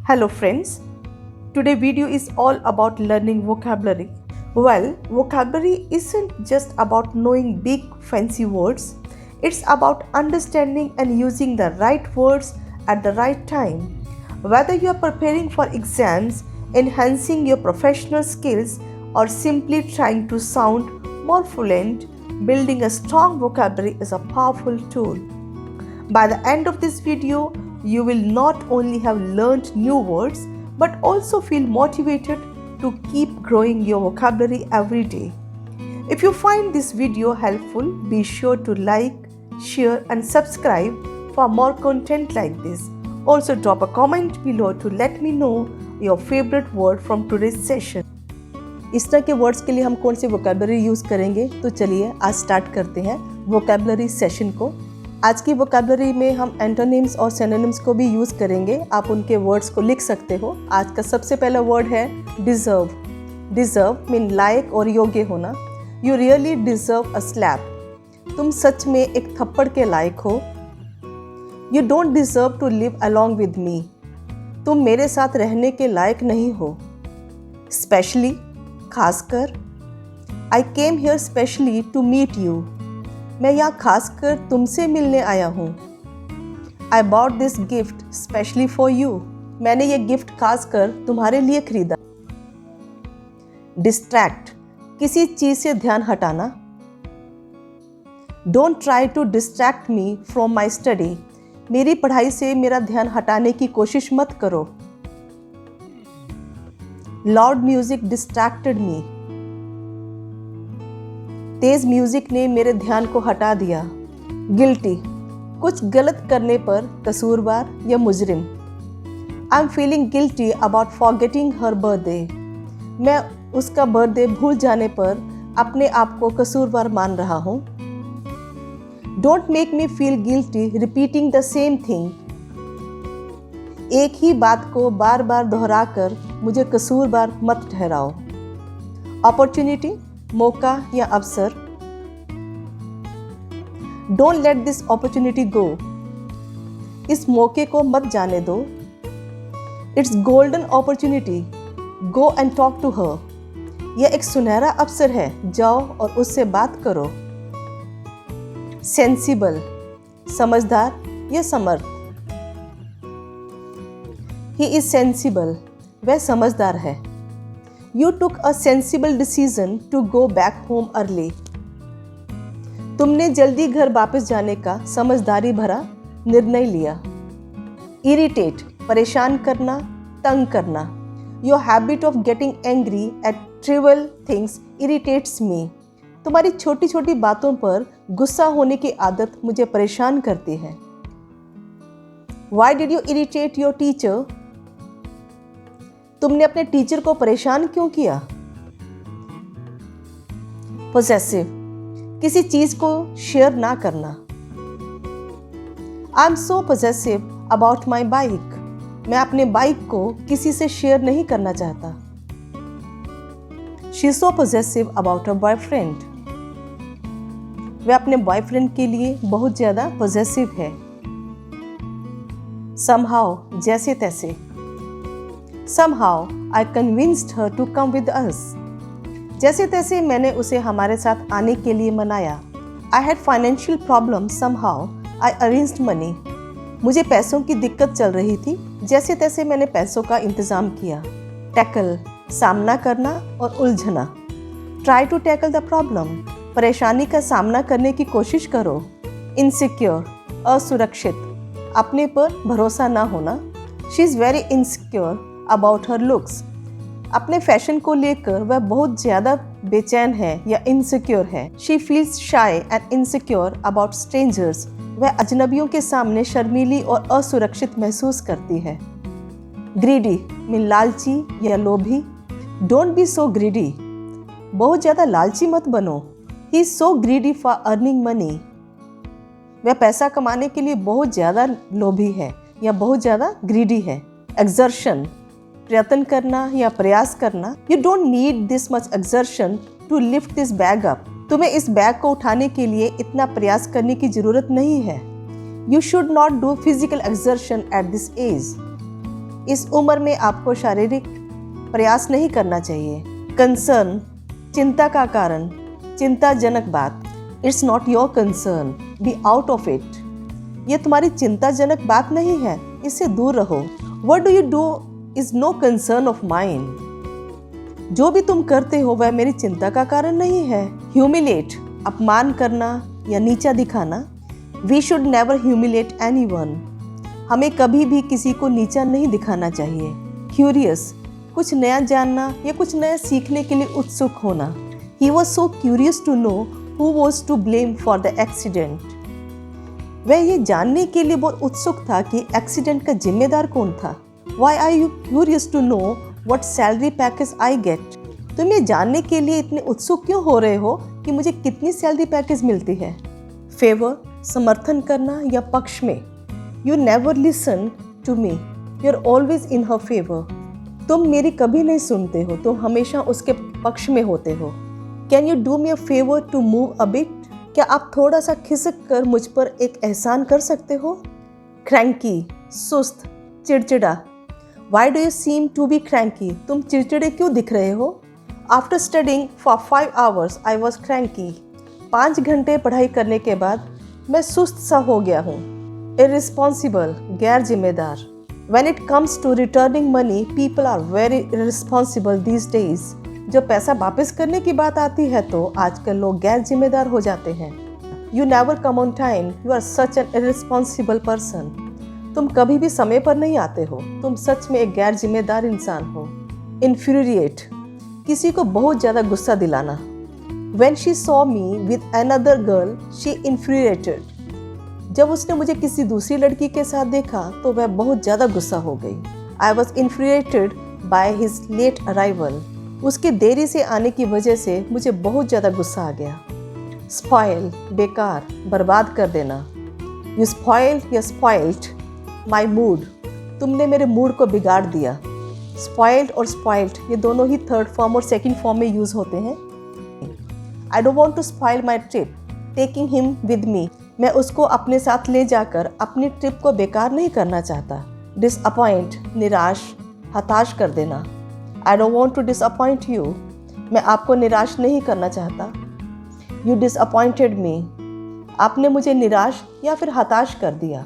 Hello friends, today video is all about learning vocabulary. Well, vocabulary isn't just about knowing big fancy words, it's about understanding and using the right words at the right time. Whether you are preparing for exams, enhancing your professional skills, or simply trying to sound more fluent, building a strong vocabulary is a powerful tool. By the end of this video, you will not only have learned new words but also feel motivated to keep growing your vocabulary every day. If you find this video helpful, be sure to like, share and subscribe for more content like this. Also drop a comment below to let me know your favorite word from today's session. इस तरह के words के लिए हम कौन सी vocabulary use करेंगे, तो चलिए आज स्टार्ट करते हैं वोकैबुलरी सेशन को। आज की वोकैबुलरी में हम एंटोनिम्स और सिनोनिम्स को भी यूज़ करेंगे। आप उनके वर्ड्स को लिख सकते हो। आज का सबसे पहला वर्ड है डिज़र्व। डिज़र्व मीन लायक और योग्य होना। You really deserve a slap. तुम सच में एक थप्पड़ के लायक हो। You don't deserve to live along with me. तुम मेरे साथ रहने के लायक नहीं हो। स्पेशली खासकर। I came here specially to meet you. मैं यहाँ खासकर तुमसे मिलने आया हूँ। I bought this gift specially for you. मैंने ये गिफ्ट खासकर तुम्हारे लिए खरीदा। डिस्ट्रैक्ट किसी चीज़ से ध्यान हटाना। Don't try to distract me from my study. मेरी पढ़ाई से मेरा ध्यान हटाने की कोशिश मत करो। लाउड म्यूजिक डिस्ट्रैक्टेड मी। तेज म्यूजिक ने मेरे ध्यान को हटा दिया। गिल्टी कुछ गलत करने पर कसूरवार या मुजरिम। I am feeling guilty about forgetting her birthday. मैं उसका बर्थडे भूल जाने पर अपने आप को कसूरवार मान रहा हूँ। Don't make me feel guilty repeating the same thing. एक ही बात को बार बार दोहराकर मुझे कसूरवार मत ठहराओ। अपॉर्चुनिटी मौका या अवसर। Don't let this opportunity go. इस मौके को मत जाने दो। It's golden opportunity. Go and talk to her. यह एक सुनहरा अवसर है, जाओ और उससे बात करो। सेंसिबल समझदार या समर्थ। He is sensible. वह समझदार है। You took a sensible decision to go back home early. तुमने जल्दी घर वापस जाने का समझदारी भरा निर्णय लिया। Irritate परेशान करना, तंग करना। Your habit of getting angry at trivial things irritates me. तुम्हारी छोटी छोटी बातों पर गुस्सा होने की आदत मुझे परेशान करती है। Why did you irritate your teacher? तुमने अपने टीचर को परेशान क्यों किया? पोजेसिव किसी चीज को शेयर ना करना। I am so possessive about my bike. मैं अपने बाइक को किसी से शेयर नहीं करना चाहता। She is so possessive about her boyfriend. वह अपने बॉयफ्रेंड के लिए बहुत ज्यादा पोजेसिव है। समहाउ जैसे तैसे। Somehow I convinced her to come with us. जैसे तैसे मैंने उसे हमारे साथ आने के लिए मनाया। I had financial problems somehow I arranged money. मुझे पैसों की दिक्कत चल रही थी, जैसे तैसे मैंने पैसों का इंतज़ाम किया। Tackle सामना करना और उलझना। Try to tackle the problem. परेशानी का सामना करने की कोशिश करो। Insecure असुरक्षित। अपने पर भरोसा ना होना। She is very insecure about her looks. अपने फैशन को लेकर वह बहुत ज़्यादा बेचैन है या इनसिक्योर है। She feels shy and insecure about strangers. वह अजनबियों के सामने शर्मीली और असुरक्षित महसूस करती है। ग्रीडी मीन लालची या लोभी। Don't be so greedy. बहुत ज़्यादा लालची मत बनो। He is so greedy for earning money. वह पैसा कमाने के लिए बहुत ज़्यादा लोभी है या बहुत ज़्यादा ग्रीडी है। एक्सर्शन प्रयत्न करना या प्रयास करना। You don't need this much exertion to lift this bag up. तुम्हें इस बैग को उठाने के लिए इतना प्रयास करने की जरूरत नहीं है। You should not do physical exertion at this age. इस उम्र में आपको शारीरिक प्रयास नहीं करना चाहिए। कंसर्न, चिंता का कारण, चिंताजनक बात। It's not your concern, be out of it. ये तुम्हारी चिंताजनक बात नहीं है, इससे दूर रहो। What do you do is no concern of mine. जो भी तुम करते हो वह मेरी चिंता का कारण नहीं है। ह्यूमिलेट, अपमान करना या नीचा दिखाना। We should never humiliate anyone. हमें कभी भी किसी को नीचा नहीं दिखाना चाहिए। क्यूरियस, कुछ नया जानना या कुछ नया सीखने के लिए उत्सुक होना। He was so curious to know who was to blame for the accident. वह ये जानने के लिए बहुत उत्सुक था कि एक्सीडेंट का जिम्मेदार कौन था। Why are you curious to know what salary package I get. तुम ये जानने के लिए इतने उत्सुक क्यों हो रहे हो कि मुझे कितनी सैलरी पैकेज मिलती है। फेवर, समर्थन करना या पक्ष में। You never listen to me, you are always in her favour. तुम मेरी कभी नहीं सुनते हो, तुम हमेशा उसके पक्ष में होते हो। Can you do me a favour to move a bit. क्या आप थोड़ा सा खिसक कर मुझ पर एक एहसान कर सकते हो। क्रैंकी, सुस्त, चिड़चिड़ा। Why do you seem to be cranky. तुम चिड़चिड़े क्यों दिख रहे हो। After studying for 5 hours I was cranky. 5 घंटे पढ़ाई करने के बाद मैं सुस्त सा हो गया हूँ। इररिस्पॉन्सिबल, गैर जिम्मेदार। When it comes to returning money, people are very irresponsible these days. जब पैसा वापस करने की बात आती है तो आजकल लोग गैर जिम्मेदार हो जाते हैं। You never come on time. You are such an irresponsible person. तुम कभी भी समय पर नहीं आते हो, तुम सच में एक गैर जिम्मेदार इंसान हो। Infuriate, किसी को बहुत ज़्यादा गुस्सा दिलाना। When she saw me with another girl, she infuriated. जब उसने मुझे किसी दूसरी लड़की के साथ देखा तो वह बहुत ज़्यादा गुस्सा हो गई। I was infuriated by his late arrival. उसके देरी से आने की वजह से मुझे बहुत ज़्यादा गुस्सा आ गया। स्पॉइल, बेकार, बर्बाद कर देना। यू स्पॉइल्ड या स्पॉइल्ड माई मूड। तुमने मेरे मूड को बिगाड़ दिया। स्पॉइल्ड और स्पॉइल्ड ये दोनों ही थर्ड फॉर्म और सेकेंड फॉर्म में यूज़ होते हैं। I don't want to spoil my trip taking him with me. मैं उसको अपने साथ ले जाकर अपनी ट्रिप को बेकार नहीं करना चाहता। डिसअपॉइंट, निराश, हताश कर देना। I don't want to disappoint you. मैं आपको निराश नहीं करना चाहता। You disappointed me. आपने मुझे निराश या फिर हताश कर दिया।